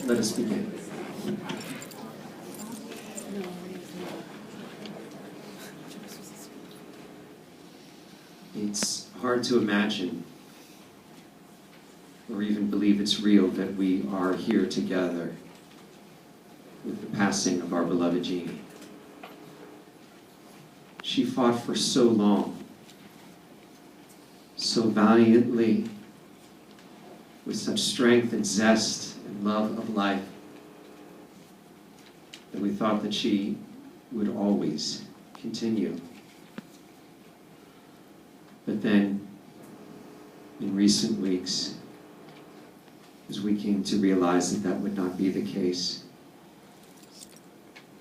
Let us begin. It's hard to imagine or even believe it's real that we are here together with the passing of our beloved Jeanie. She fought for so long, so valiantly, with such strength and zest and love of life, that we thought that she would always continue. But then, in recent weeks, as we came to realize that that would not be the case,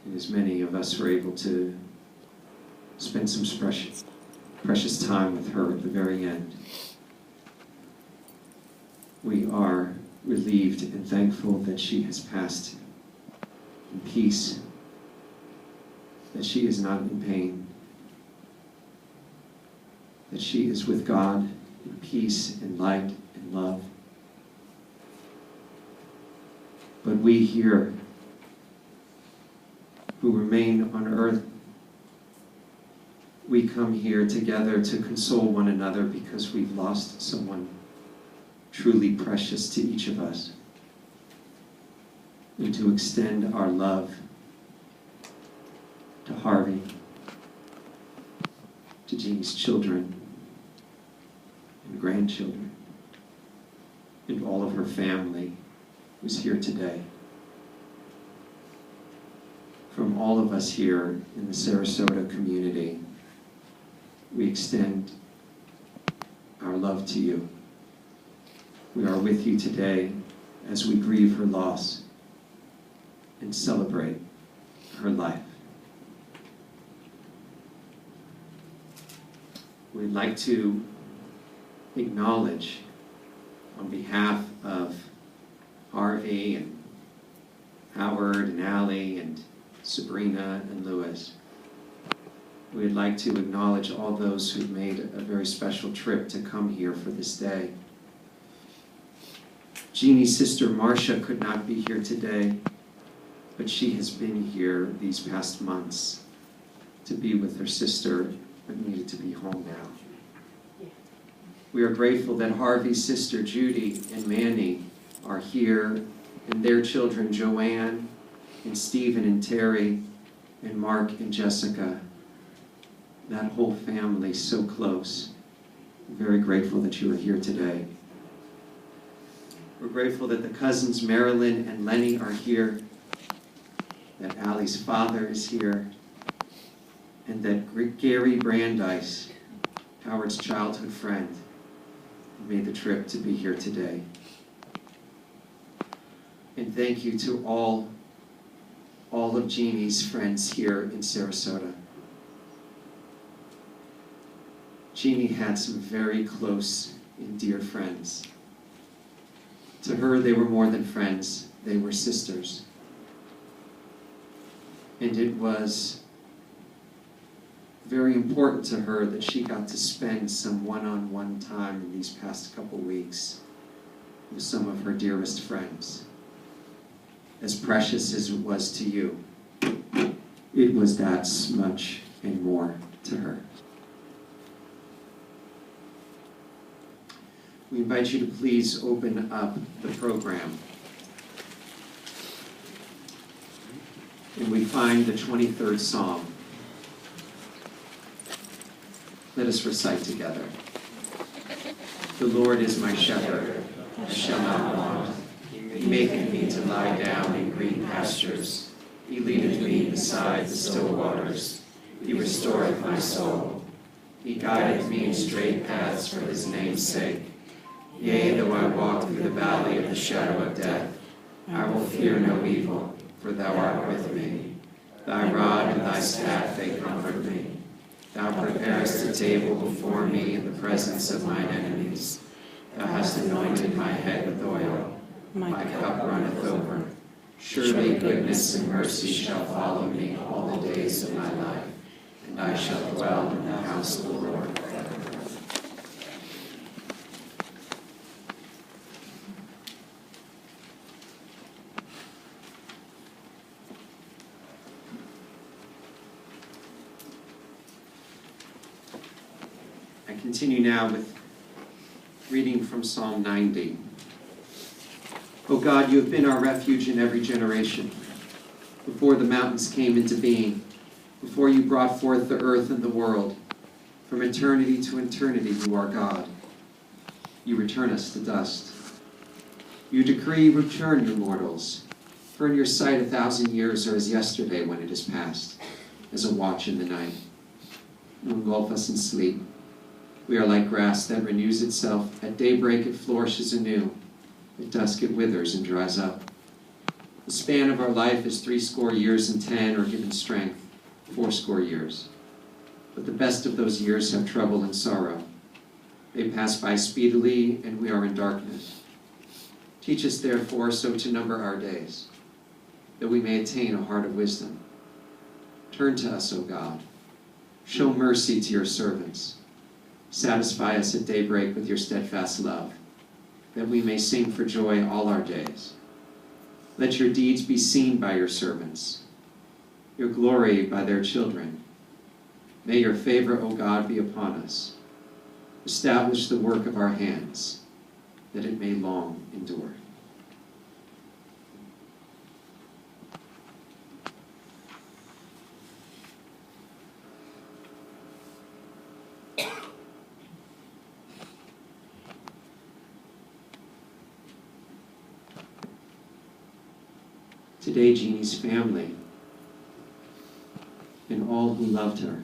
and as many of us were able to spend some precious time with her at the very end, we are relieved and thankful that she has passed in peace, that she is not in pain, that she is with God in peace and light and love. But we here, who remain on earth, we come here together to console one another because we've lost someone truly precious to each of us, and to extend our love to Harvey, to Jeanie's children and grandchildren, and all of her family who's here today. From all of us here in the Sarasota community, we extend our love to you. We are with you today as we grieve her loss and celebrate her life. We'd like to acknowledge, on behalf of Harvey and Howard and Allie and Sabrina and Lewis, we'd like to acknowledge all those who've made a very special trip to come here for this day. Jeanie's sister Marcia could not be here today, but she has been here these past months to be with her sister, but needed to be home now. We are grateful that Harvey's sister Judy and Manny are here, and their children Joanne and Stephen and Terry and Mark and Jessica. That whole family so close. I'm very grateful that you are here today. We're grateful that the cousins Marilyn and Lenny are here, that Allie's father is here, and that Gary Brandeis, Howard's childhood friend, made the trip to be here today. And thank you to all of Jeanie's friends here in Sarasota. Jeanie had some very close and dear friends. To her, they were more than friends, they were sisters. And it was very important to her that she got to spend some one-on-one time in these past couple weeks with some of her dearest friends. As precious as it was to you, it was that much and more to her. We invite you to please open up the program. And we find the 23rd Psalm. Let us recite together. The Lord is my shepherd, I shall not want. He maketh me to lie down in green pastures. He leadeth me beside the still waters. He restoreth my soul. He guideth me in straight paths for his name's sake. Yea, though I walk through the valley of the shadow of death, I will fear no evil, for thou art with me. Thy rod and thy staff, they comfort me. Thou preparest a table before me in the presence of mine enemies. Thou hast anointed my head with oil. My cup runneth over. Surely goodness and mercy shall follow me all the days of my life, and I shall dwell in the house of the Lord forever. continue now with reading from Psalm 90. O God, you have been our refuge in every generation. Before the mountains came into being, before you brought forth the earth and the world, from eternity to eternity you are God. You return us to dust. You decree, return, you mortals, for in your sight 1,000 years are as yesterday when it is past, as a watch in the night. You engulf us in sleep. We are like grass that renews itself. At daybreak it flourishes anew. At dusk it withers and dries up. The span of our life is 80 years and 10, or given strength, 80 years. But the best of those years have trouble and sorrow. They pass by speedily, and we are in darkness. Teach us, therefore, so to number our days, that we may attain a heart of wisdom. Turn to us, O God. Show mercy to your servants. Satisfy us at daybreak with your steadfast love, that we may sing for joy all our days. Let your deeds be seen by your servants, your glory by their children. May your favor, O God, be upon us. Establish the work of our hands, that it may long endure. Today, Jeanie's family and all who loved her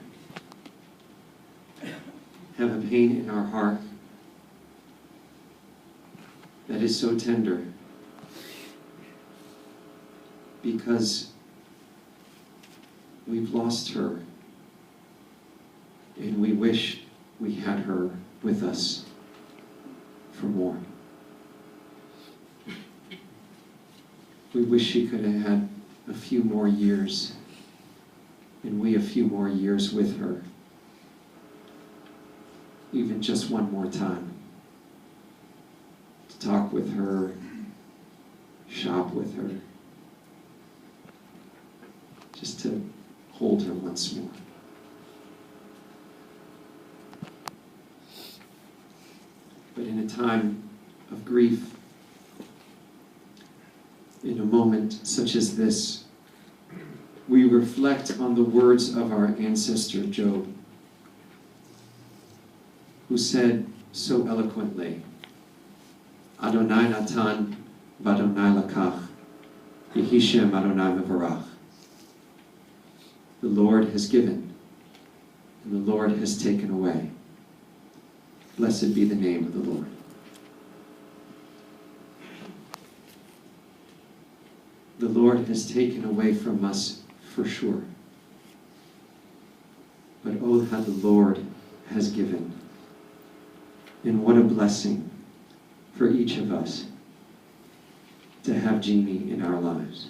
have a pain in our heart that is so tender, because we've lost her and we wish we had her with us for more. We wish she could have had a few more years, and we a few more years with her. Even just one more time. To talk with her, shop with her. Just to hold her once more. But in a time of grief, in a moment such as this, we reflect on the words of our ancestor Job, who said so eloquently, Adonai natan v'Adonai lakach, yehi shem Adonai mevarach. The Lord has given, and the Lord has taken away. Blessed be the name of the Lord. The Lord has taken away from us for sure. But oh, how the Lord has given. And what a blessing for each of us to have Jeanie in our lives.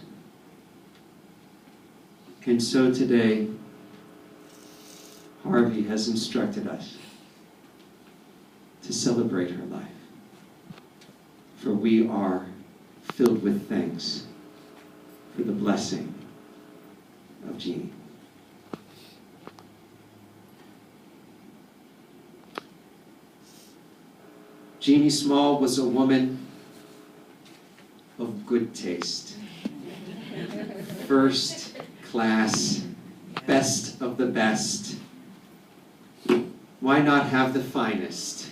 And so today, Harvey has instructed us to celebrate her life. For we are filled with thanks for the blessing of Jeanie. Jeanie Small was a woman of good taste. First class, best of the best. Why not have the finest,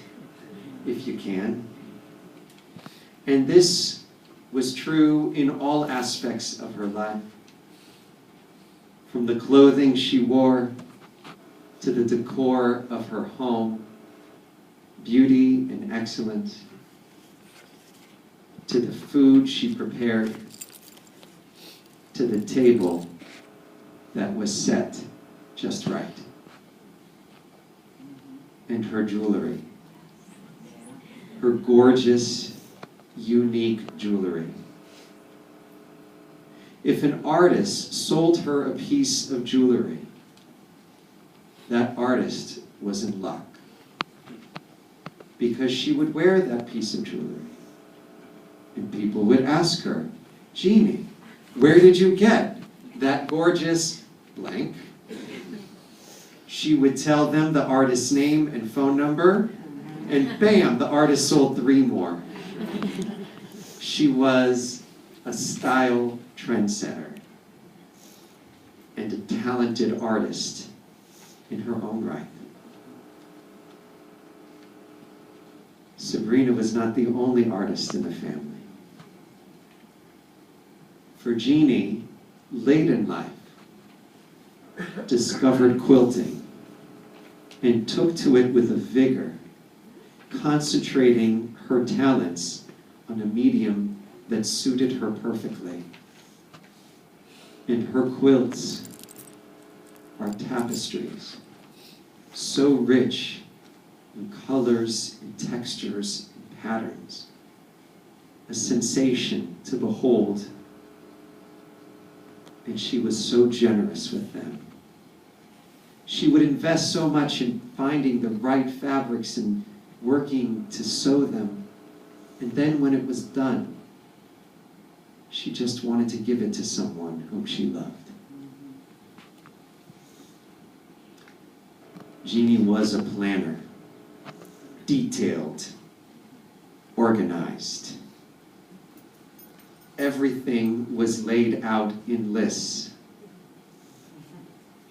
if you can? And this was true in all aspects of her life. From the clothing she wore, to the decor of her home, beauty and excellence, to the food she prepared, to the table that was set just right, and her jewelry, her gorgeous, unique jewelry. If an artist sold her a piece of jewelry, that artist was in luck, because she would wear that piece of jewelry. And people would ask her, Jeanie, where did you get that gorgeous blank? She would tell them the artist's name and phone number, and bam, the artist sold 3 more. She was a style trendsetter and a talented artist in her own right. Sabrina was not the only artist in the family. For Jeanie, late in life, discovered quilting and took to it with a vigor, concentrating her talents on a medium that suited her perfectly. And her quilts are tapestries, so rich in colors and textures and patterns, a sensation to behold. And she was so generous with them. She would invest so much in finding the right fabrics and working to sew them. And then when it was done, she just wanted to give it to someone whom she loved. Jeanie was a planner, detailed, organized. Everything was laid out in lists,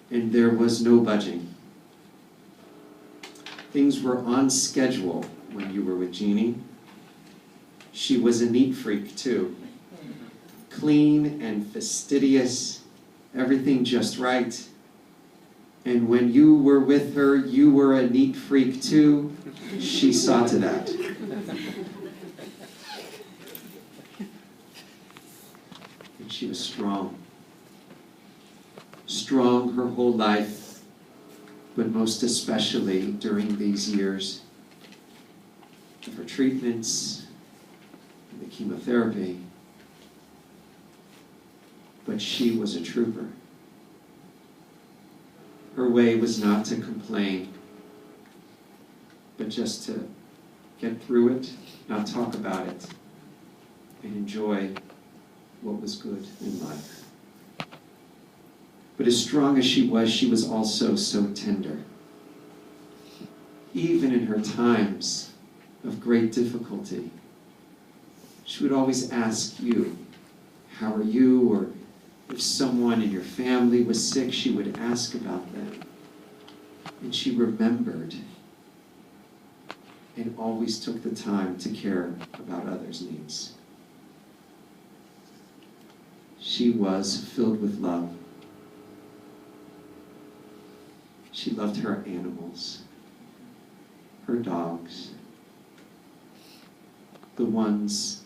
and there was no budging. Things were on schedule when you were with Jeanie. She was a neat freak too. Clean and fastidious, everything just right. And when you were with her, you were a neat freak too. She saw to that. And she was strong. Strong her whole life, but most especially during these years of her treatments and the chemotherapy. But she was a trooper. Her way was not to complain, but just to get through it, not talk about it, and enjoy what was good in life. But as strong as she was also so tender. Even in her times of great difficulty, she would always ask you, how are you? Or if someone in your family was sick, she would ask about them. And she remembered and always took the time to care about others' needs. She was filled with love. She loved her animals, her dogs, the ones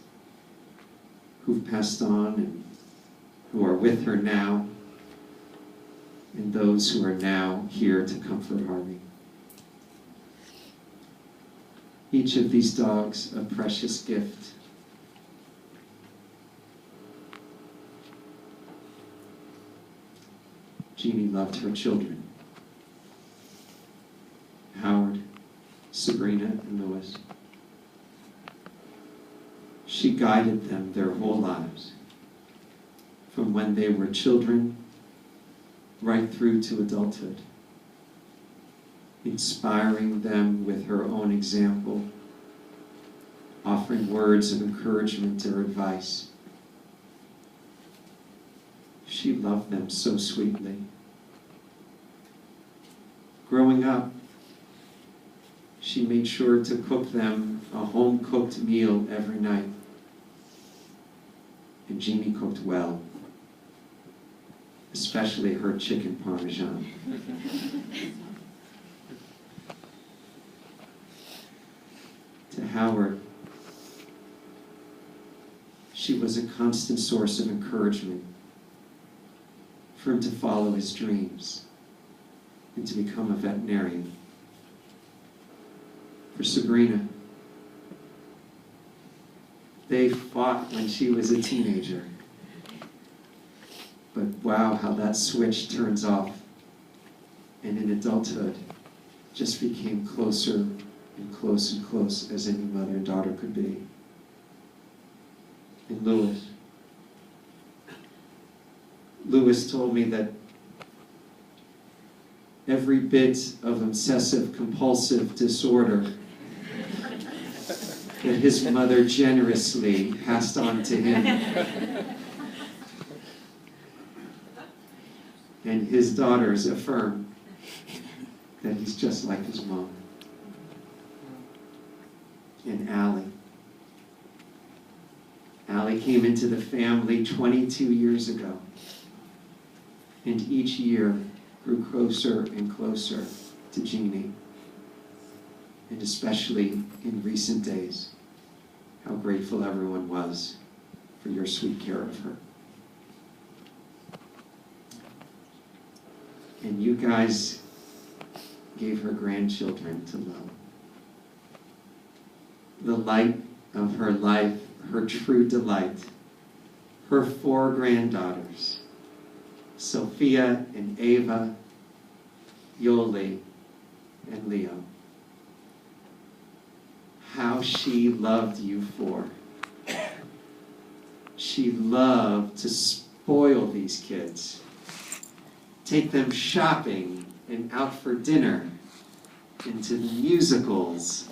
who've passed on and who are with her now, and those who are now here to comfort Harvey. Each of these dogs a precious gift. Jeanie loved her children, Howard, Sabrina, and Louis. She guided them their whole lives, from when they were children right through to adulthood, inspiring them with her own example, offering words of encouragement or advice. She loved them so sweetly. Growing up, she made sure to cook them a home-cooked meal every night. And Jeanie cooked well, especially her chicken parmesan. To Howard, she was a constant source of encouragement for him to follow his dreams and to become a veterinarian. For Sabrina, they fought when she was a teenager. But wow, how that switch turns off. And in adulthood, just became closer and close and close as any mother and daughter could be. And Louis told me that every bit of obsessive-compulsive disorder that his mother generously passed on to him. And his daughters affirm that he's just like his mom. And Allie came into the family 22 years ago, and each year grew closer and closer to Jeanie, and especially in recent days, how grateful everyone was for your sweet care of her. And you guys gave her grandchildren to love. The light of her life, her true delight, her 4 granddaughters, Sophia and Ava, Yoli, and Leo. How she loved you 4. She loved to spoil these kids, take them shopping and out for dinner, into musicals.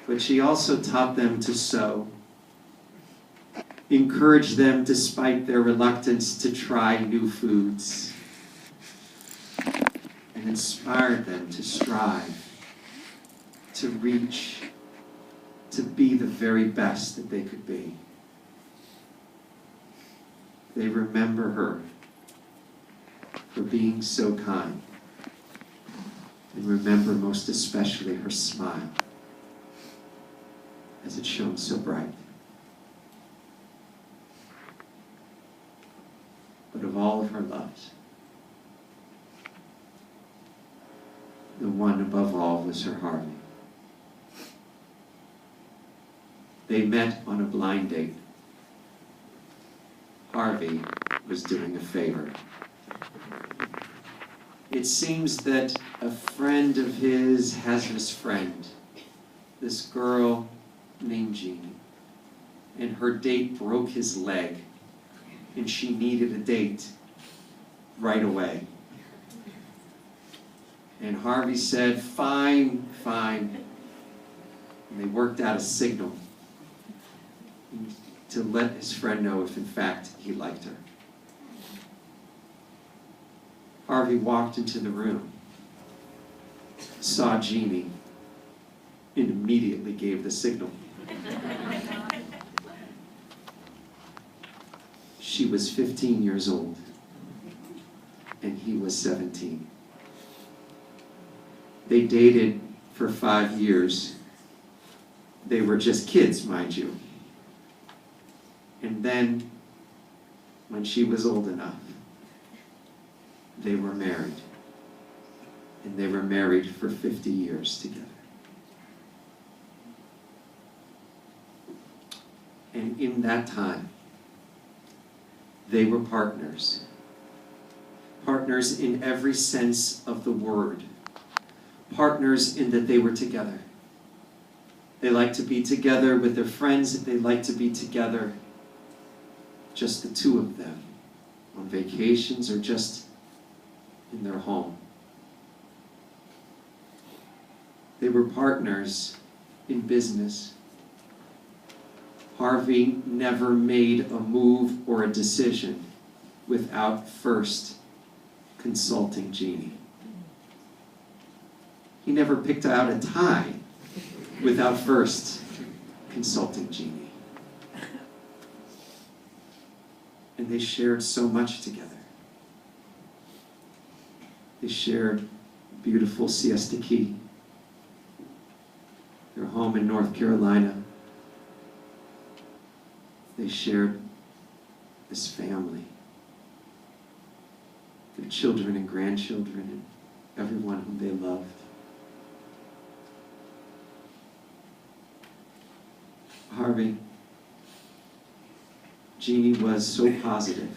But she also taught them to sew, encouraged them despite their reluctance to try new foods, and inspired them to strive, to reach, to be the very best that they could be. They remember her for being so kind, and remember most especially her smile, as it shone so bright. But of all of her loves, the one above all was her Harvey. They met on a blind date. Harvey was doing a favor. It seems that a friend of his has this friend, this girl named Jeanie, and her date broke his leg, and she needed a date right away. And Harvey said, fine, fine. And they worked out a signal to let his friend know if in fact he liked her. Harvey walked into the room, saw Jeanie, and immediately gave the signal. She was 15 years old, and he was 17. They dated for 5 years. They were just kids, mind you. And then, when she was old enough, they were married. And they were married for 50 years together. And in that time, they were partners. Partners in every sense of the word. Partners in that they were together. They liked to be together with their friends. They liked to be together, just the two of them, on vacations or just in their home. They were partners in business. Harvey never made a move or a decision without first consulting Jeanie. He never picked out a tie without first consulting Jeanie. And they shared so much together. They shared beautiful Siesta Key, their home in North Carolina. They shared this family, their children and grandchildren, and everyone whom they loved. Harvey, Jeanie was so positive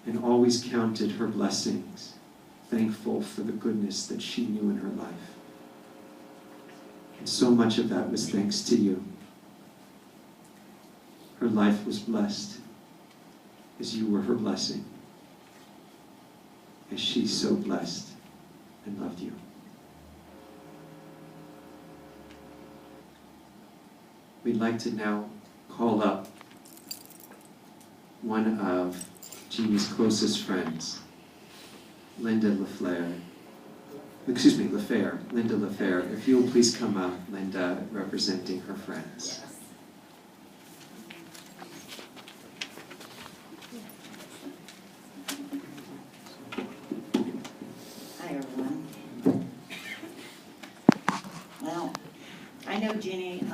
and always counted her blessings, thankful for the goodness that she knew in her life. And so much of that was thanks to you. Her life was blessed as you were her blessing. as she so blessed and loved you. We'd like to now call up one of Jeannie's closest friends, Linda Lafleur. Linda Lafleur. If you'll please come up, Linda, representing her friends. Hi, everyone. Well, I know Jeanie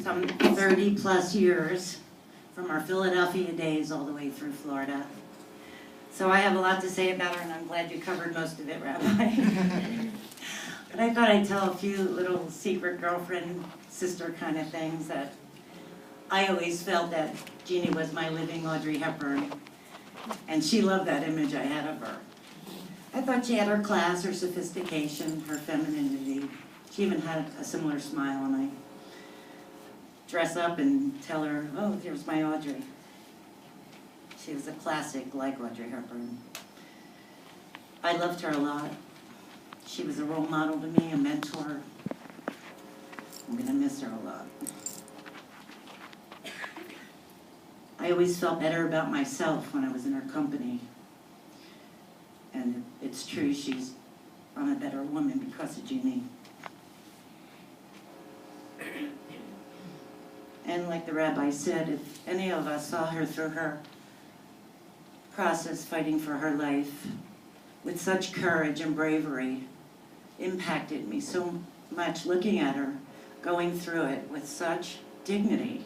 some 30 plus years, from our Philadelphia days all the way through Florida. So I have a lot to say about her, and I'm glad you covered most of it, Rabbi. But I thought I'd tell a few little secret girlfriend, sister kind of things that I always felt that Jeanie was my living Audrey Hepburn, and she loved that image I had of her. I thought she had her class, her sophistication, her femininity. She even had a similar smile, and I dress up and tell her, oh, here's my Audrey. She was a classic like Audrey Hepburn. I loved her a lot. She was a role model to me, a mentor. I'm gonna miss her a lot. I always felt better about myself when I was in her company. And it's true, I'm a better woman because of Jeanie. And like the rabbi said, if any of us saw her through her process fighting for her life with such courage and bravery, impacted me so much looking at her going through it with such dignity,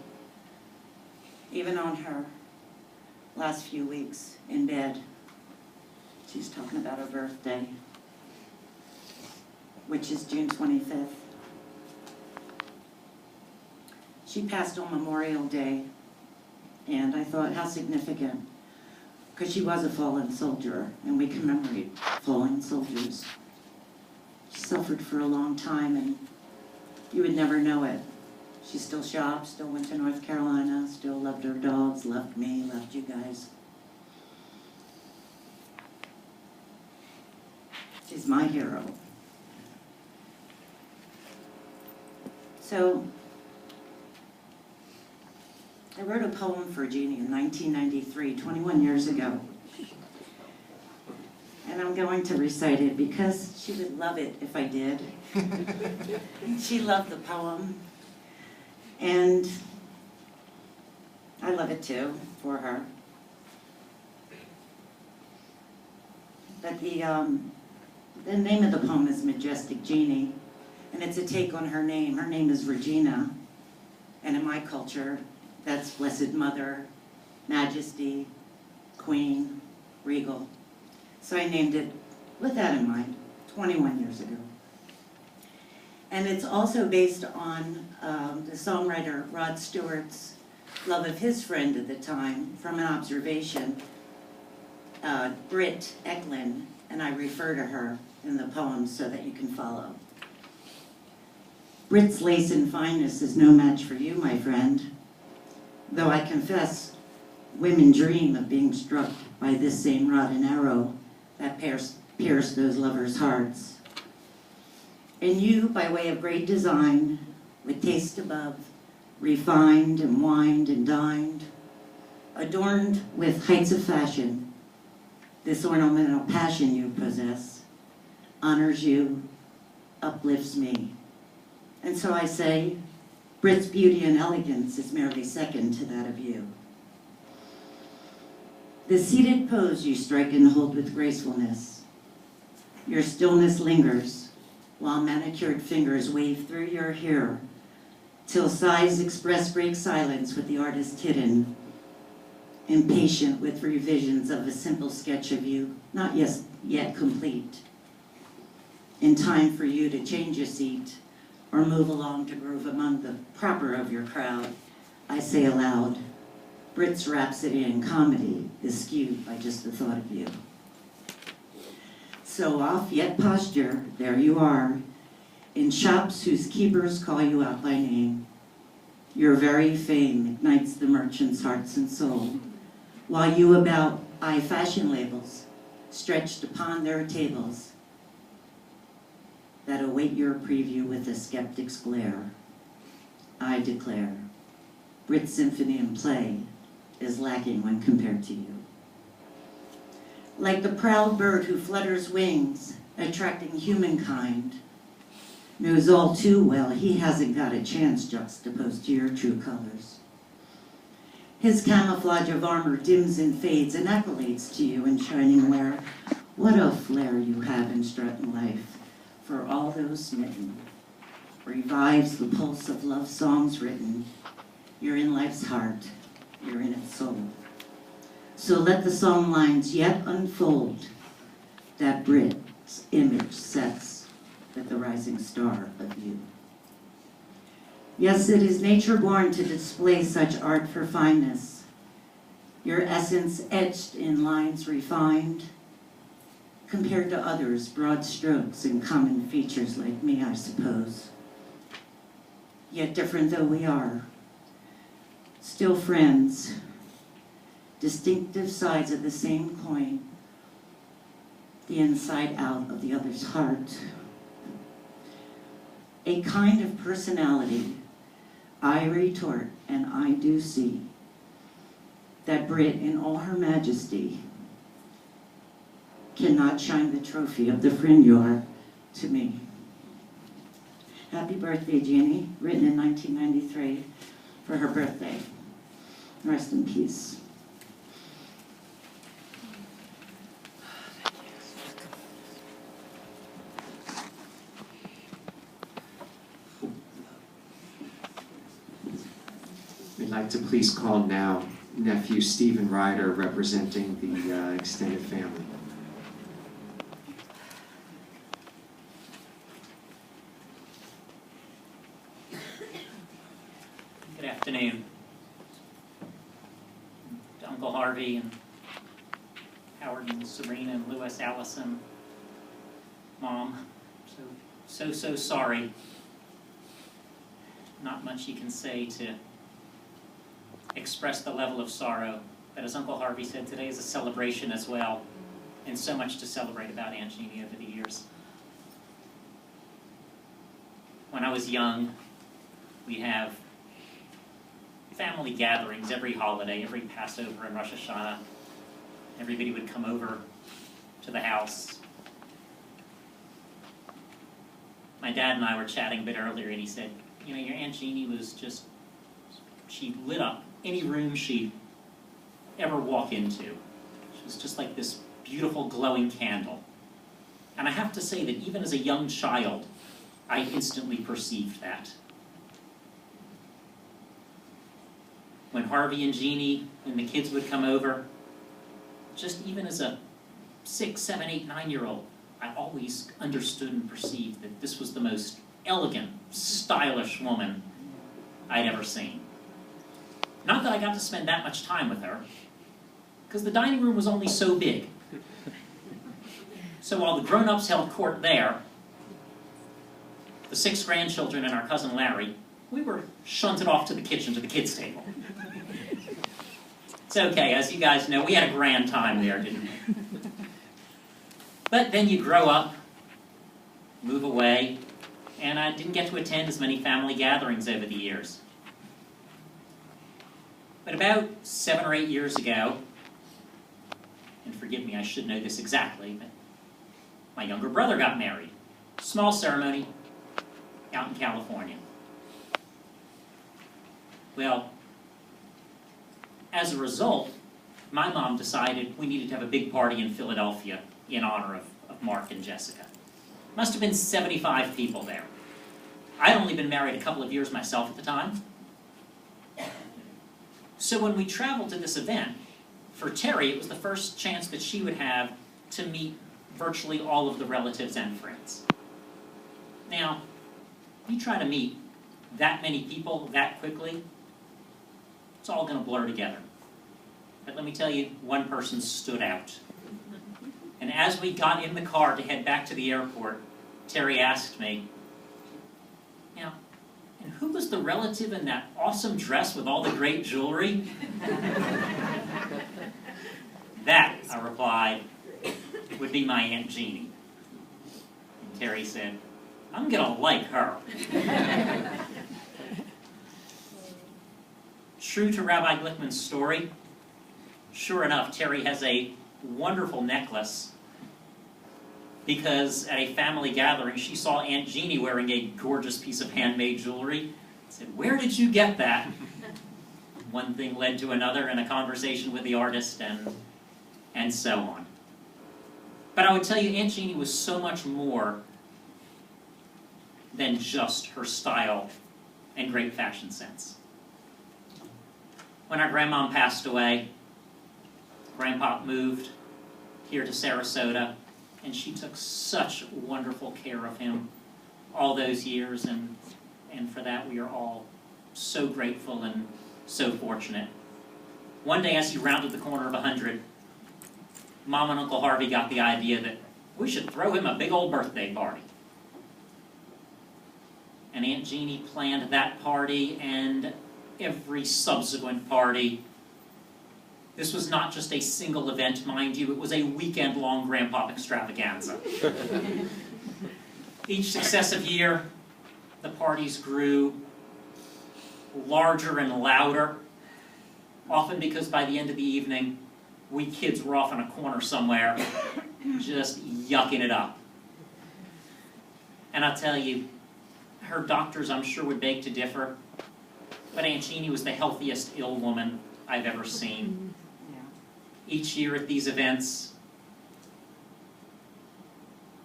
even on her last few weeks in bed. She's talking about her birthday, which is June 25th. She passed on Memorial Day, and I thought, how significant, because she was a fallen soldier, and we commemorate fallen soldiers. She suffered for a long time, and you would never know it. She still shopped, still went to North Carolina, still loved her dogs, loved me, loved you guys. She's my hero. So, I wrote a poem for Jeanie in 1993, 21 years ago. And I'm going to recite it because she would love it if I did. She loved the poem. And I love it too, for her. But the name of the poem is Majestic Jeanie, and it's a take on her name. Her name is Regina, and in my culture, that's Blessed Mother, Majesty, Queen, Regal. So I named it with that in mind, 21 years ago. And it's also based on the songwriter Rod Stewart's love of his friend at the time from an observation, Britt Eklund, and I refer to her in the poem so that you can follow. Britt's lace and fineness is no match for you, my friend. Though I confess, women dream of being struck by this same rod and arrow that pierce those lovers' hearts. And you, by way of great design, with taste above, refined and wined and dined, adorned with heights of fashion, this ornamental passion you possess honors you, uplifts me. And so I say, Britt's beauty and elegance is merely second to that of you. The seated pose you strike and hold with gracefulness. Your stillness lingers, while manicured fingers wave through your hair, till sighs express break silence with the artist hidden, impatient with revisions of a simple sketch of you, not yet complete. In time for you to change your seat, or move along to groove among the proper of your crowd, I say aloud, Britt's rhapsody and comedy is skewed by just the thought of you. So off yet posture, there you are, in shops whose keepers call you out by name. Your very fame ignites the merchants' hearts and soul, while you about eye fashion labels, stretched upon their tables that await your preview with a skeptic's glare. I declare, Brit symphony and play is lacking when compared to you. Like the proud bird who flutters wings, attracting humankind, knows all too well he hasn't got a chance juxtaposed to your true colors. His camouflage of armor dims and fades and accolades to you in shining wear. What a flair you have in strutting life for all those smitten. Revives the pulse of love songs written. You're in life's heart, you're in its soul. So let the song lines yet unfold that Brit's image sets with the rising star of you. Yes, it is nature born to display such art for fineness, your essence etched in lines refined, compared to others, broad strokes and common features like me, I suppose. Yet different though we are, still friends, distinctive sides of the same coin, the inside out of the other's heart. A kind of personality, I retort and I do see, that Brit in all her majesty cannot shine the trophy of the friend you are to me. Happy birthday, Jeanie, written in 1993 for her birthday. Rest in peace. We'd like to please call now nephew Stephen Ryder, representing the extended family. Good afternoon. To Uncle Harvey and Howard and Serena and Lewis, Allison, Mom, so sorry. Not much you can say to express the level of sorrow, but as Uncle Harvey said, today is a celebration as well, and so much to celebrate about Aunt Jeanie over the years. When I was young, we have family gatherings every holiday, every Passover and Rosh Hashanah. Everybody would come over to the house. My dad and I were chatting a bit earlier, and he said, you know, your Aunt Jeanie was just, she lit up any room she'd ever walk into. She was just like this beautiful glowing candle. And I have to say that even as a young child, I instantly perceived that. When Harvey and Jeanie and the kids would come over, just even as a 6, 7, 8, 9-year-old, I always understood and perceived that this was the most elegant, stylish woman I'd ever seen. Not that I got to spend that much time with her, because the dining room was only so big. So while the grown-ups held court there, the 6 grandchildren and our cousin Larry, we were shunted off to the kitchen to the kids' table. It's okay, as you guys know, we had a grand time there, didn't we? But then you grow up, move away, and I didn't get to attend as many family gatherings over the years. But about 7 or 8 years ago, and forgive me, I should know this exactly, but my younger brother got married. Small ceremony out in California. Well, as a result, my mom decided we needed to have a big party in Philadelphia in honor of Mark and Jessica. Must have been 75 people there. I'd only been married a couple of years myself at the time. So when we traveled to this event, for Terry, it was the first chance that she would have to meet virtually all of the relatives and friends. Now, you try to meet that many people that quickly, it's all going to blur together. But let me tell you, one person stood out. And as we got in the car to head back to the airport, Terry asked me, you know, and who was the relative in that awesome dress with all the great jewelry? That, I replied, be my Aunt Jeanie. And Terry said, I'm gonna like her. True to Rabbi Glickman's story, sure enough, Terry has a wonderful necklace because at a family gathering, she saw Aunt Jeanie wearing a gorgeous piece of handmade jewelry. Said, where did you get that? One thing led to another in a conversation with the artist and so on. But I would tell you, Aunt Jeanie was so much more than just her style and great fashion sense. When our grandmom passed away, Grandpa moved here to Sarasota, and she took such wonderful care of him all those years, and for that we are all so grateful and so fortunate. One day as he rounded the corner of 100, Mom and Uncle Harvey got the idea that we should throw him a big old birthday party. And Aunt Jeanie planned that party and every subsequent party. This was not just a single event, mind you, it was a weekend-long Grandpa extravaganza. Each successive year, the parties grew larger and louder, often because by the end of the evening, we kids were off in a corner somewhere, just yucking it up. And I'll tell you, her doctors, I'm sure, would beg to differ, but Aunt Jeanie was the healthiest ill woman I've ever seen. Each year at these events,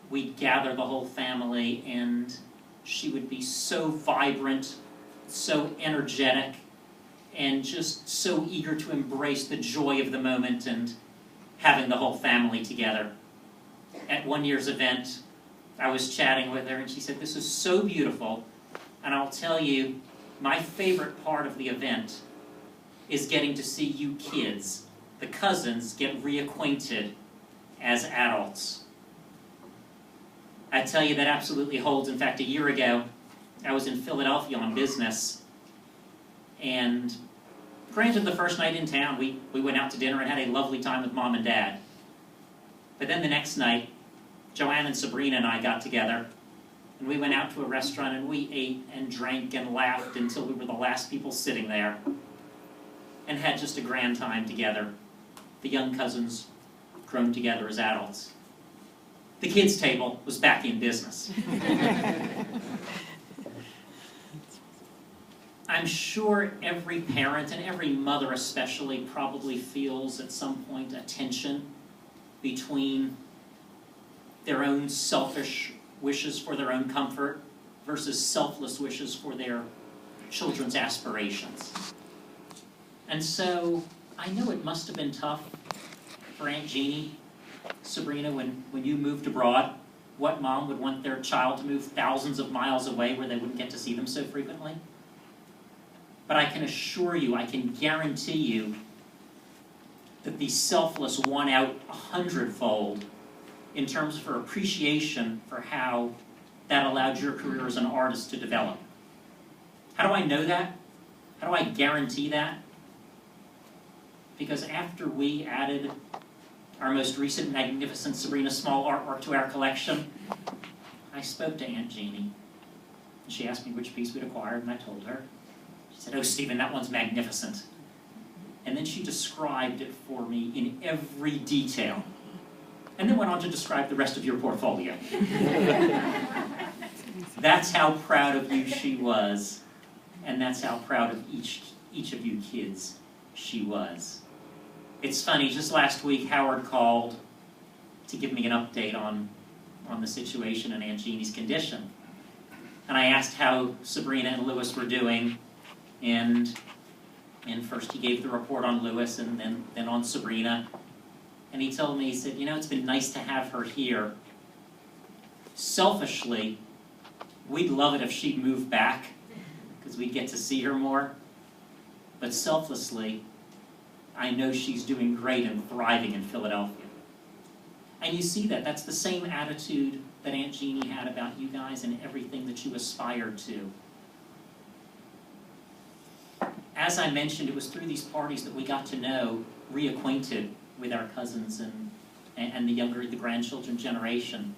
we'd gather the whole family, and she would be so vibrant, so energetic, and just so eager to embrace the joy of the moment and having the whole family together. At one year's event, I was chatting with her, and she said, this is so beautiful, and I'll tell you, my favorite part of the event is getting to see you kids, the cousins, get reacquainted as adults. I tell you, that absolutely holds. In fact, a year ago, I was in Philadelphia on business, and granted, the first night in town, we went out to dinner and had a lovely time with Mom and Dad. But then the next night, Joanne and Sabrina and I got together, and we went out to a restaurant, and we ate and drank and laughed until we were the last people sitting there, and had just a grand time together. The young cousins grown together as adults. The kids' table was back in business. I'm sure every parent, and every mother especially, probably feels at some point a tension between their own selfish wishes for their own comfort versus selfless wishes for their children's aspirations. And so I know it must have been tough for Aunt Jeanie, Sabrina, when you moved abroad. What mom would want their child to move thousands of miles away where they wouldn't get to see them so frequently? But I can assure you, I can guarantee you, that the selfless won out 100-fold in terms of her appreciation for how that allowed your career as an artist to develop. How do I know that? How do I guarantee that? Because after we added our most recent magnificent Sabrina small artwork to our collection, I spoke to Aunt Jeanie. And she asked me which piece we'd acquired, and I told her. She said, oh, Stephen, that one's magnificent. And then she described it for me in every detail. And then went on to describe the rest of your portfolio. That's how proud of you she was, and that's how proud of each of you kids she was. It's funny, just last week Howard called to give me an update on the situation and Aunt Jeanie's condition. And I asked how Sabrina and Louis were doing, and first he gave the report on Louis and then on Sabrina. And he told me, he said, you know, it's been nice to have her here. Selfishly, we'd love it if she'd move back, because we'd get to see her more. But selflessly, I know she's doing great and thriving in Philadelphia. And you see that. That's the same attitude that Aunt Jeanie had about you guys and everything that you aspired to. As I mentioned, it was through these parties that we got to know, reacquainted with our cousins and the grandchildren generation.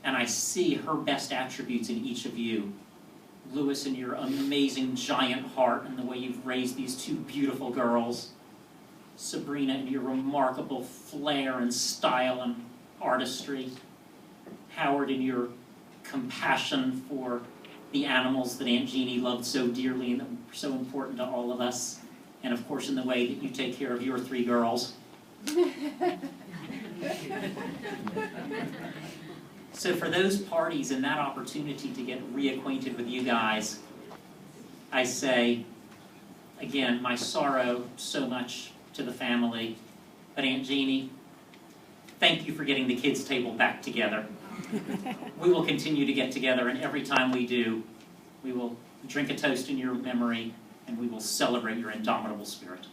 And I see her best attributes in each of you. Louis, in your amazing giant heart and the way you've raised these two beautiful girls. Sabrina, in your remarkable flair and style and artistry. Howard, in your compassion for the animals that Aunt Jeanie loved so dearly and that were so important to all of us. And of course in the way that you take care of your three girls. So for those parties and that opportunity to get reacquainted with you guys, I say, again, my sorrow so much to the family. But Aunt Jeanie, thank you for getting the kids' table back together. We will continue to get together, and every time we do, we will drink a toast in your memory, and we will celebrate your indomitable spirit.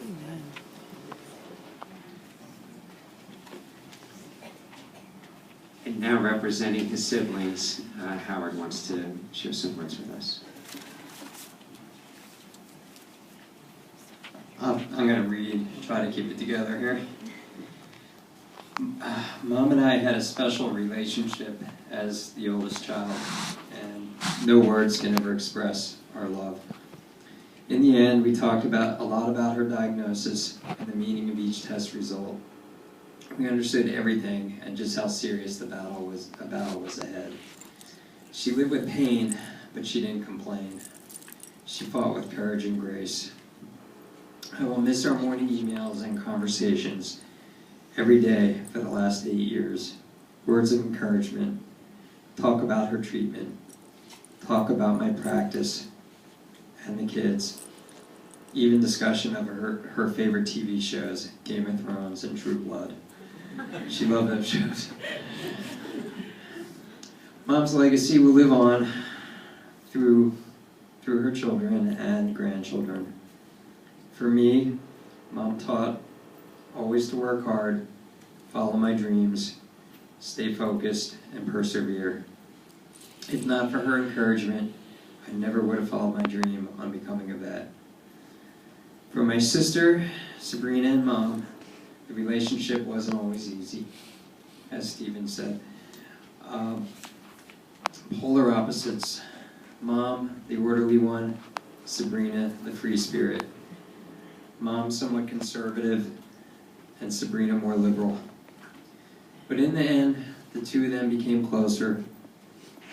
Amen. And now representing his siblings, Howard wants to share some words with us. I'm going to read, try to keep it together here. Mom and I had a special relationship as the oldest child, and no words can ever express our love. In the end, we talked a lot about her diagnosis and the meaning of each test result. We understood everything and just how serious the battle was ahead. She lived with pain, but she didn't complain. She fought with courage and grace. I will miss our morning emails and conversations every day for the last 8 years. Words of encouragement, talk about her treatment, talk about my practice and the kids, even discussion of her favorite TV shows, Game of Thrones and True Blood. She loved those shows. Mom's legacy will live on through her children and grandchildren. For me, Mom taught always to work hard, follow my dreams, stay focused, and persevere. If not for her encouragement, I never would have followed my dream on becoming a vet. For my sister, Sabrina, and Mom, the relationship wasn't always easy, as Stephen said. Polar opposites. Mom, the orderly one, Sabrina, the free spirit. Mom, somewhat conservative, and Sabrina more liberal. But in the end, the two of them became closer,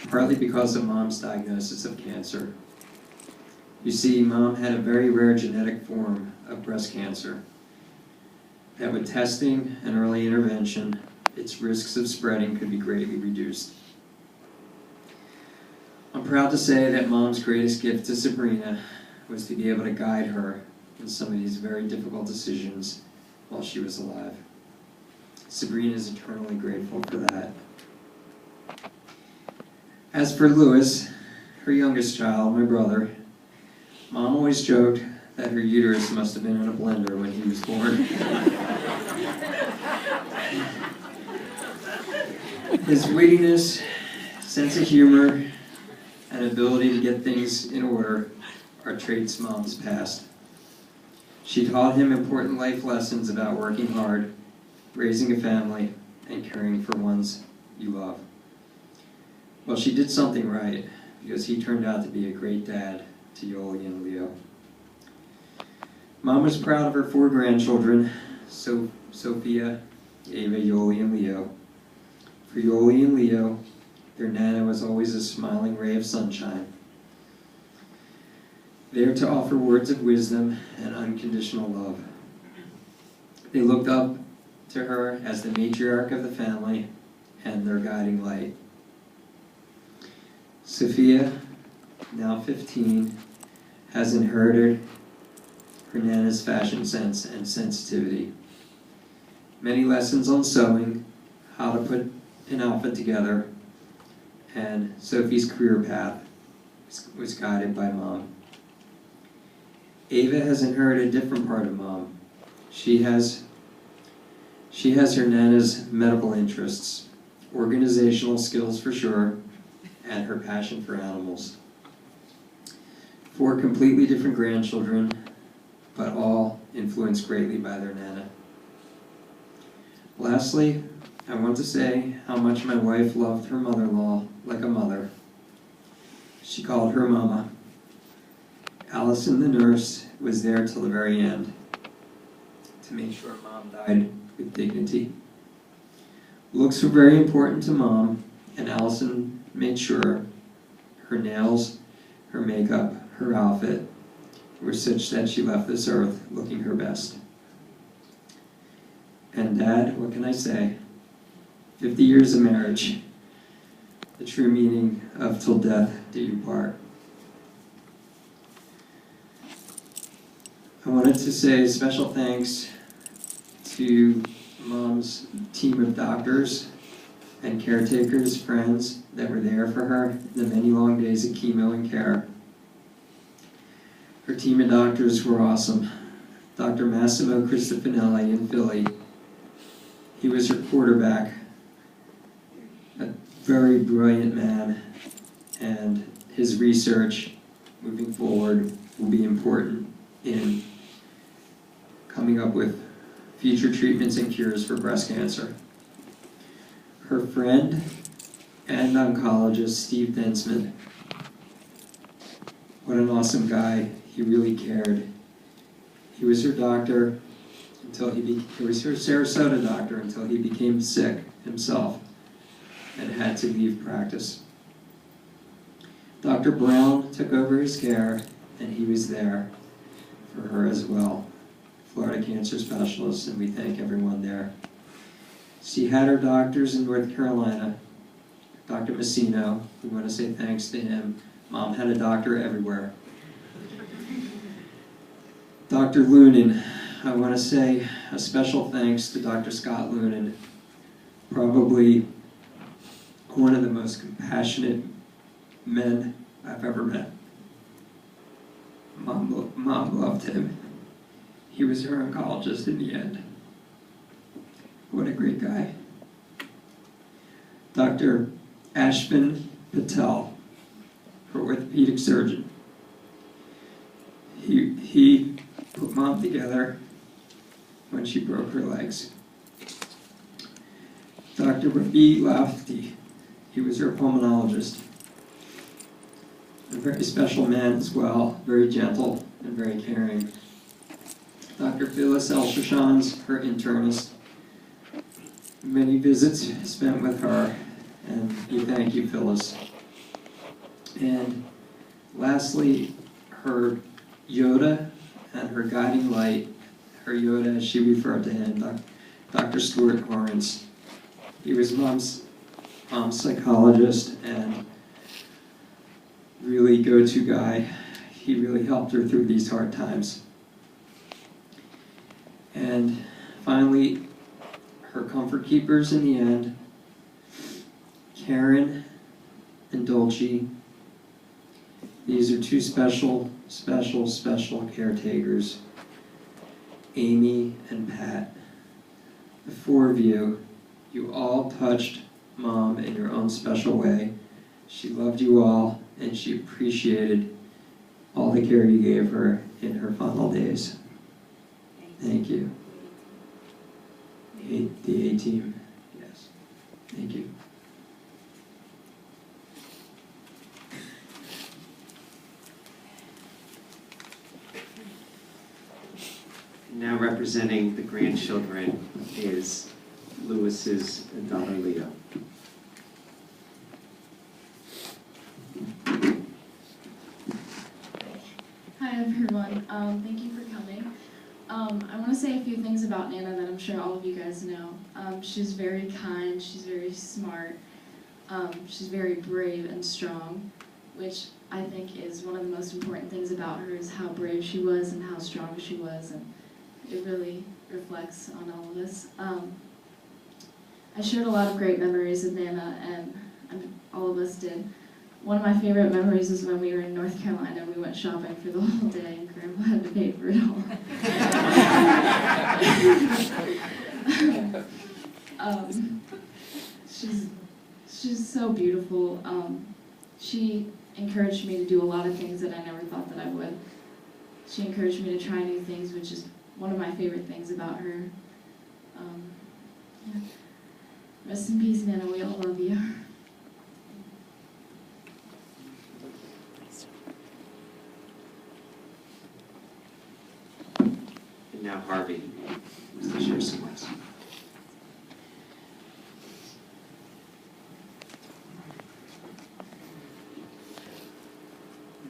partly because of Mom's diagnosis of cancer. You see, Mom had a very rare genetic form of breast cancer that with testing and early intervention, its risks of spreading could be greatly reduced. I'm proud to say that Mom's greatest gift to Sabrina was to be able to guide her in some of these very difficult decisions while she was alive. Sabrina is eternally grateful for that. As for Louis, her youngest child, my brother, Mom always joked that her uterus must have been in a blender when he was born. His wittiness, sense of humor, and ability to get things in order are traits Mom's past. She taught him important life lessons about working hard, raising a family, and caring for ones you love. Well, she did something right, because he turned out to be a great dad to Yoli and Leo. Mom was proud of her 4 grandchildren, Sophia, Ava, Yoli, and Leo. For Yoli and Leo, their Nana was always a smiling ray of sunshine, there to offer words of wisdom and unconditional love. They looked up to her as the matriarch of the family and their guiding light. Sophia, now 15, has inherited her Nana's fashion sense and sensitivity. Many lessons on sewing, how to put an outfit together, and Sophie's career path was guided by Mom. Ava has inherited a different part of Mom. She has her Nana's medical interests, organizational skills for sure, and her passion for animals. 4 completely different grandchildren, but all influenced greatly by their Nana. Lastly, I want to say how much my wife loved her mother-in-law like a mother. She called her Mama. Allison, the nurse, was there till the very end to make sure Mom died with dignity. Looks were very important to Mom, and Allison made sure her nails, her makeup, her outfit were such that she left this earth looking her best. And Dad, what can I say? 50 years of marriage, the true meaning of till death do you part. I wanted to say special thanks to Mom's team of doctors and caretakers, friends that were there for her in the many long days of chemo and care. Her team of doctors were awesome. Dr. Massimo Cristofanelli in Philly. He was her quarterback, a very brilliant man, and his research moving forward will be important in coming up with future treatments and cures for breast cancer. Her friend and oncologist, Steve Densman. What an awesome guy. He really cared. He was her doctor until he was her Sarasota doctor until he became sick himself and had to leave practice. Dr. Brown took over his care, and he was there for her as well. Florida cancer specialist, and we thank everyone there. She had her doctors in North Carolina. Dr. Messino, we want to say thanks to him. Mom had a doctor everywhere. Dr. Lunan, I want to say a special thanks to Dr. Scott Lunan, probably one of the most compassionate men I've ever met. Mom loved him. He was her oncologist in the end. What a great guy. Dr. Ashvin Patel, her orthopedic surgeon. He put Mom together when she broke her legs. Dr. Rabi Lafti, he was her pulmonologist. A very special man as well, very gentle and very caring. Dr. Phyllis El-Shashans, her internist. Many visits spent with her, and we thank you, Phyllis. And lastly, her Yoda and her guiding light, her Yoda as she referred to him, Dr. Stuart Lawrence. He was Mom's psychologist and really go-to guy. He really helped her through these hard times. And finally, her comfort keepers in the end, Karen and Dolce. These are two special caretakers, Amy and Pat. The four of you, you all touched Mom in your own special way. She loved you all, and she appreciated all the care you gave her in her final days. Thank you. The A-team, yes. Thank you. Now representing the grandchildren is Lewis's daughter Leah. Hi everyone, thank you for coming. I want to say a few things about Nana that I'm sure all of you guys know. She's very kind, she's very smart, she's very brave and strong, which I think is one of the most important things about her is how brave she was and how strong she was, and it really reflects on all of us. I shared a lot of great memories with Nana, and all of us did. One of my favorite memories is when we were in North Carolina. We went shopping for the whole day, and Grandma had to pay for it all. She's so beautiful. She encouraged me to do a lot of things that I never thought that I would. She encouraged me to try new things, which is one of my favorite things about her. Yeah. Rest in peace, Nana. We all love you. And now Harvey wants to share some words.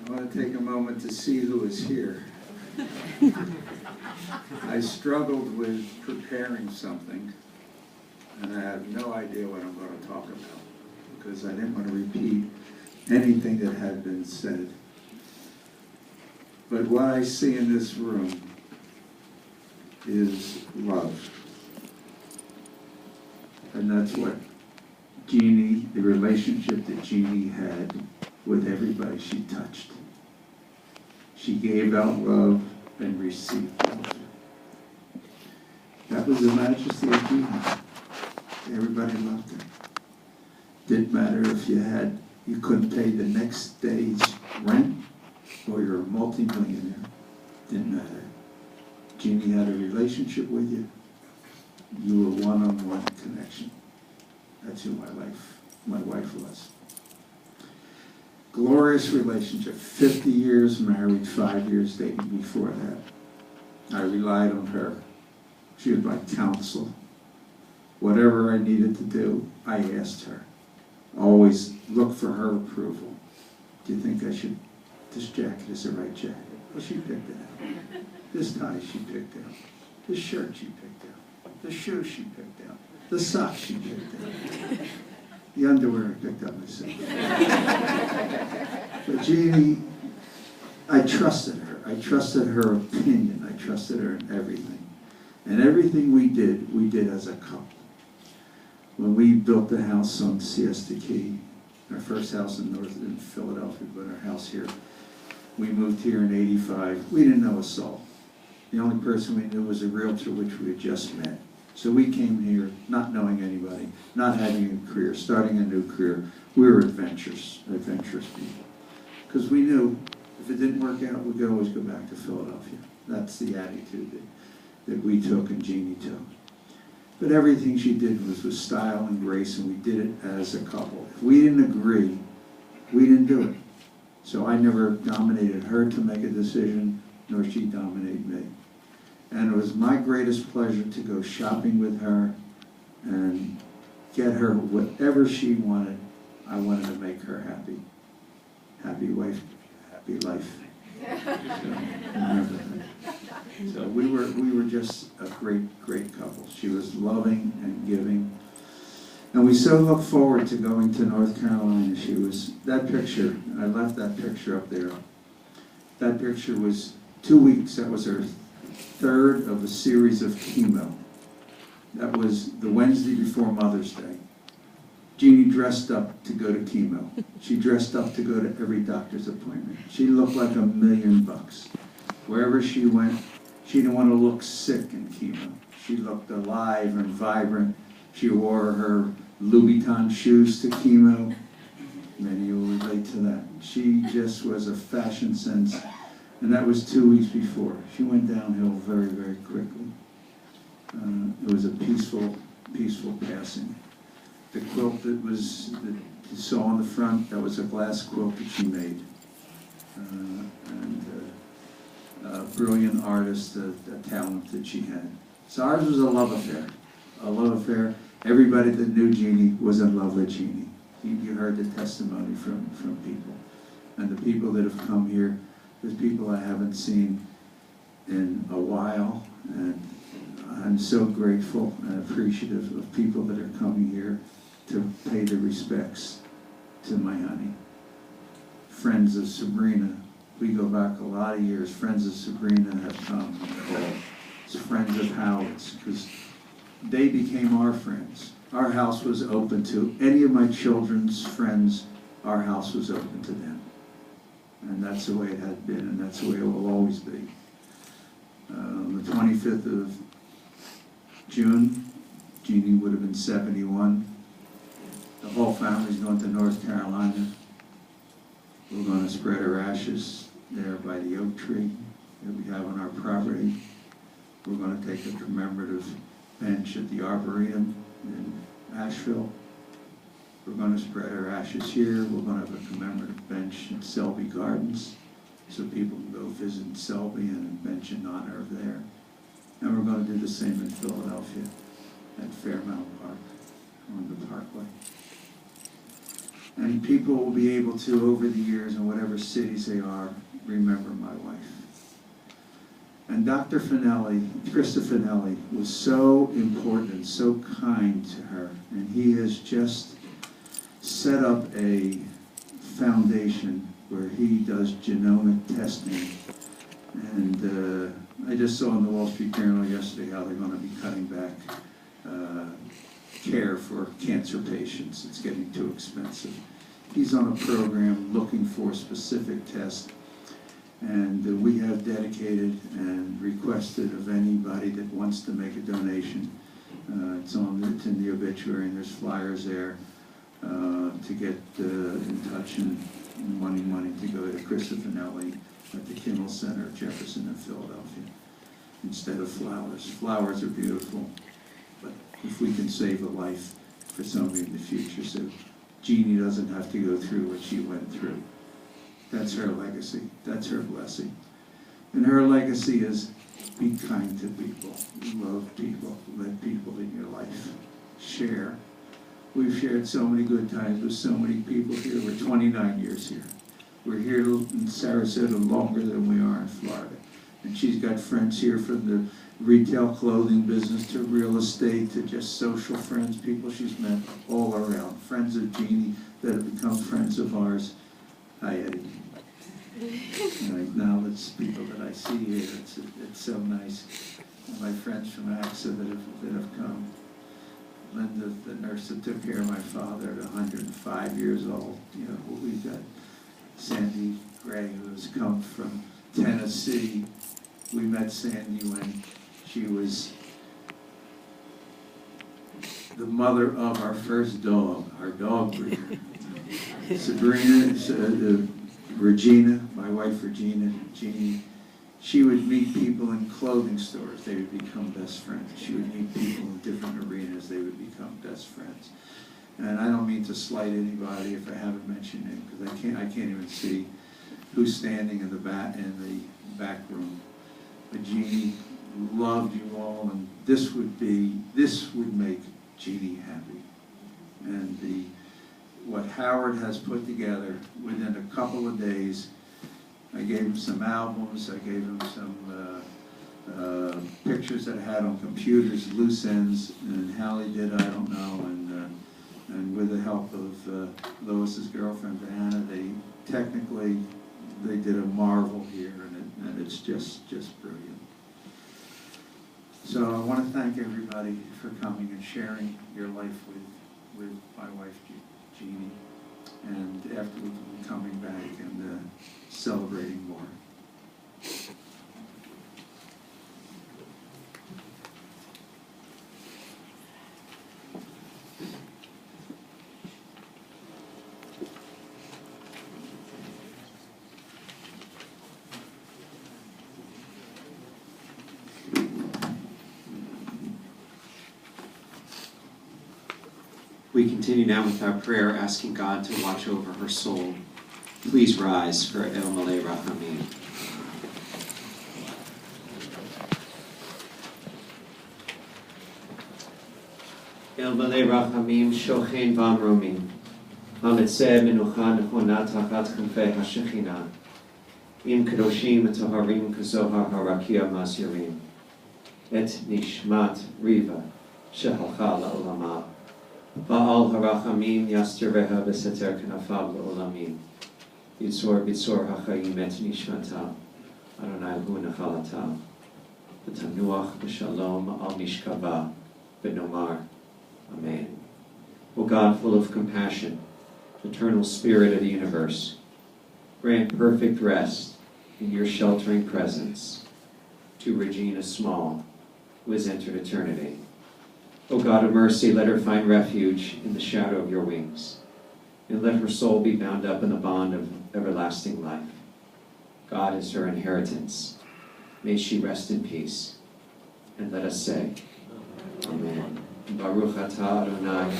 I want to take a moment to see who is here. I struggled with preparing something, and I have no idea what I'm going to talk about, because I didn't want to repeat anything that had been said. But what I see in this room is love. And that's what Jeanie, the relationship that Jeanie had with everybody she touched. She gave out love and received love. That was the majesty of Jeanie. Everybody loved her. Didn't matter if you couldn't pay the next day's rent or you're a multi-millionaire. Didn't matter. Jeanie had a relationship with you. You were one-on-one connection. That's who my wife was. Glorious relationship, 50 years married, 5 years dating before that. I relied on her. She was my counsel. Whatever I needed to do, I asked her. Always look for her approval. Do you think this jacket is the right jacket? Well, she picked it out. This tie she picked out. This shirt she picked out. The shoes she picked out. The socks she picked out. The underwear I picked up myself. But Jeanie, I trusted her. I trusted her opinion. I trusted her in everything. And everything we did as a couple. When we built the house on Siesta Key, our first house in Philadelphia, but our house here, we moved here in '85. We didn't know a soul. The only person we knew was a realtor, which we had just met. So we came here not knowing anybody, not having a career, starting a new career. We were adventurous people. Because we knew if it didn't work out, we could always go back to Philadelphia. That's the attitude that we took and Jeanie took. But everything she did was with style and grace, and we did it as a couple. If we didn't agree, we didn't do it. So I never dominated her to make a decision, nor she dominated me. And it was my greatest pleasure to go shopping with her and get her whatever she wanted. I wanted to make her happy. Happy wife, happy life. So we were just a great couple. She was loving and giving. And we so look forward to going to North Carolina. That picture, I left that picture up there. That picture was 2 weeks. That was her third of a series of chemo. That was the Wednesday before Mother's Day. Jeanie dressed up to go to chemo. She dressed up to go to every doctor's appointment. She looked like $1 million. Wherever she went, she didn't want to look sick in chemo. She looked alive and vibrant. She wore her Louboutin shoes to chemo. Many will relate to that. She just was a fashion sense. And that was 2 weeks before. She went downhill very, very quickly. It was a peaceful passing. The quilt that you saw on the front, that was a glass quilt that she made. A brilliant artist, a talent that she had. So ours was a love affair. A love affair. Everybody that knew Jeanie was in love with Jeanie. You heard the testimony from people. And the people that have come here, there's people I haven't seen in a while. And I'm so grateful and appreciative of people that are coming here to pay the respects to my honey. Friends of Sabrina, we go back a lot of years. Friends of Sabrina have come and called. It's friends of Howard's, because they became our friends. Our house was open to any of my children's friends. Our house was open to them. And that's the way it had been, and that's the way it will always be. On the 25th of June, Jeanie would have been 71. The whole family's going to North Carolina. We're going to spread her ashes there by the oak tree that we have on our property. We're going to take a commemorative bench at the Arboretum in Asheville. We're going to spread our ashes here. We're going to have a commemorative bench in Selby Gardens, so people can go visit Selby and a bench in honor of there. And we're going to do the same in Philadelphia at Fairmount Park on the Parkway. And people will be able to, over the years, in whatever cities they are, remember my wife. And Dr. Finelli, Krista Finelli, was so important and so kind to her. And he has just set up a foundation where he does genomic testing. And I just saw in the Wall Street Journal yesterday how they're going to be cutting back care for cancer patients. It's getting too expensive. He's on a program looking for specific tests. And we have dedicated and requested of anybody that wants to make a donation. It's in the obituary, and there's flyers there to get in touch and money to go to Krista Finelli at the Kimmel Center, Jefferson, and Philadelphia, instead of flowers. Flowers are beautiful, but if we can save a life for somebody in the future, so Jeanie doesn't have to go through what she went through. That's her legacy. That's her blessing. And her legacy is be kind to people, love people, let people in your life share. We've shared so many good times with so many people here. We're 29 years here. We're here in Sarasota longer than we are in Florida. And she's got friends here from the retail clothing business to real estate to just social friends, people she's met all around. Friends of Jeanie that have become friends of ours. Hi, Eddie. And I acknowledge people that I see here. It's so nice. And my friends from AXA that have come. Linda, the nurse that took care of my father at 105 years old. You know, we've got Sandy Gray, who's come from Tennessee. We met Sandy when she was the mother of our first dog, our dog breeder. Sabrina, Regina, my wife Regina, Jeanie, she would meet people in clothing stores. They would become best friends. She would meet people in different arenas. They would become best friends. And I don't mean to slight anybody if I haven't mentioned it, because I can't even see who's standing in the back room. But Jeanie loved you all, and this would make Jeanie happy. And what Howard has put together within a couple of days, I gave him some albums, I gave him some pictures that I had on computers, loose ends, and Hallie did, I don't know, and with the help of Lois's girlfriend, Anna, they did a marvel here, and it's just brilliant. So I want to thank everybody for coming and sharing your life with my wife, Jeanie, and after we'll be coming back and celebrating more. We continue now with our prayer, asking God to watch over her soul. Please rise for El Malay Rachamim. El Malay Rachamim, Shochen Vamromim, Hamitzeh Menucha Nechona Tachat Khanfei HaShechina, Im Kedoshim Taharim Kazohar Harakia Masyirim, Et Nishmat Riva, Shehalcha La'olamah, Ba'al harachamim yastireha b'seter k'nafav l'olamim. Yitzor b'tzor hachayim et nishmata. Adonai hu nechalata. V'tanuach b'shalom al mishkava. V'nomar. Amen. O God, full of compassion, eternal Spirit of the universe, grant perfect rest in your sheltering presence to Regina Small, who has entered eternity. O God of mercy, let her find refuge in the shadow of your wings, and let her soul be bound up in the bond of everlasting life. God is her inheritance. May she rest in peace. And let us say, Amen. Baruch atah Adonai,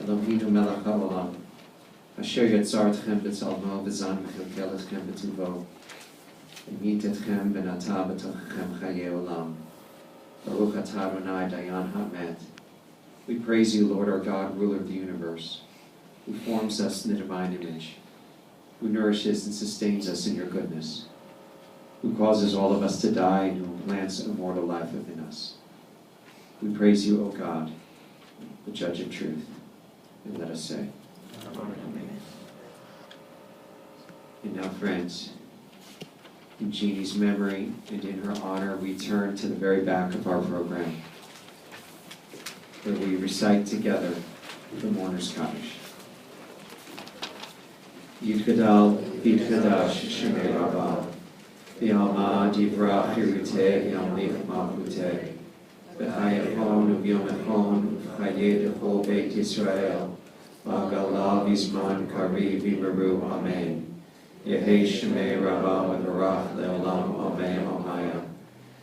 Eloheinu melech haolam, asher yatzar etchem b'tzalmo v'zan v'chilkel etchem b'tuvo, v'mit etchem v'natah b'tochechem chayei olam. Baruch atah Adonai, Dayan ha'met. We praise you, Lord our God, ruler of the universe, who forms us in the divine image, who nourishes and sustains us in your goodness, who causes all of us to die and who implants immortal life within us. We praise you, O God, the judge of truth, and let us say, Amen. And now, friends, in Jeannie's memory and in her honor, we turn to the very back of our program, where we recite together the Mourner's Kaddish. Yitgadal, Yitgadash, Shemei Rabbah, V'yalma Divrach Hiruteh, Yamlich Malchuteh, V'chayachon U'vyomechon, V'chayeh D'chol Beit Yisrael, V'agala V'zman Kari V'meru, Amen. Yehei Shemei Rabbah V'barach Le'olam, Amen, Ohaya.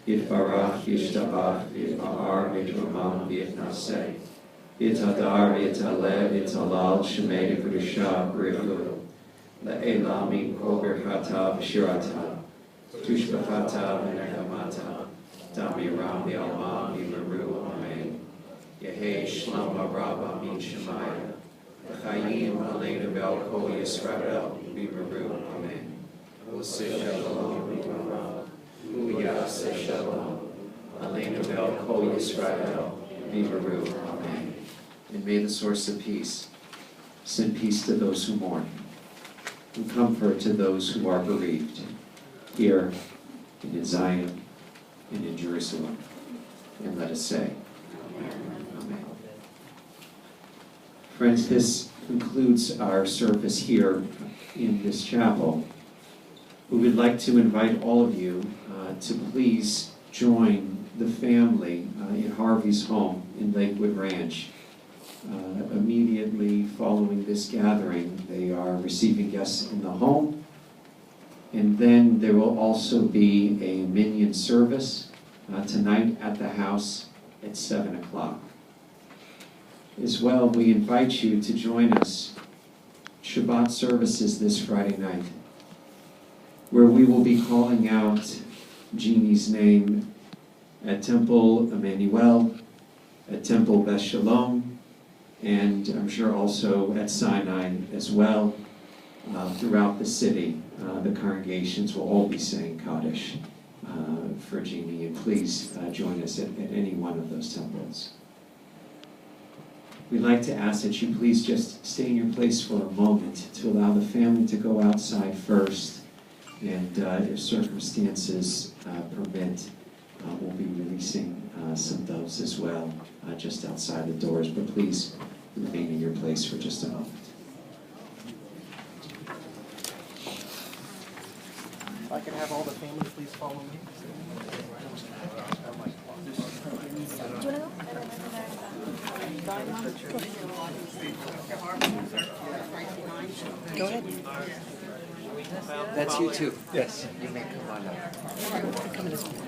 Yitbarach, Yishtabach, Yitba'ar, Yitramam, Yitnaseh, Yitadar, Yitaleh, Yitalal, Shemei D'Kedusha, B'richu, Le'elam Kol Birchata V'shirata, Tushbachata V'nechamata, Damiram V'alma V'meru, Amen. Yehei Shlama Rabba Min Shemaya, V'chayim Aleinu V'al Kol Yisrael, V'meru, Amen. Oseh Shalom V'Torah, Uyaseh Shalom, Aleinu V'al Kol Yisrael, V'meru, Amen. And may the source of peace send peace to those who mourn, and comfort to those who are bereaved, here and in Zion and in Jerusalem. And let us say, Amen. Friends, this concludes our service here in this chapel. We would like to invite all of you to please join the family in Harvey's home in Lakewood Ranch. Immediately following this gathering, they are receiving guests in the home, and then there will also be a minion service tonight at the house at 7 o'clock. As well, we invite you to join us Shabbat services this Friday night, where we will be calling out Jeannie's name at Temple Emmanuel, at Temple Beth Shalom, and I'm sure also at Sinai as well. Throughout the city, the congregations will all be saying Kaddish for Jeannie, and please join us at any one of those temples. We'd like to ask that you please just stay in your place for a moment to allow the family to go outside first, and if circumstances permit, we'll be releasing some doves as well just outside the doors, but please remain in your place for just a moment. If I could have all the family please follow me. Go ahead. That's you too. Yes. You may come on up.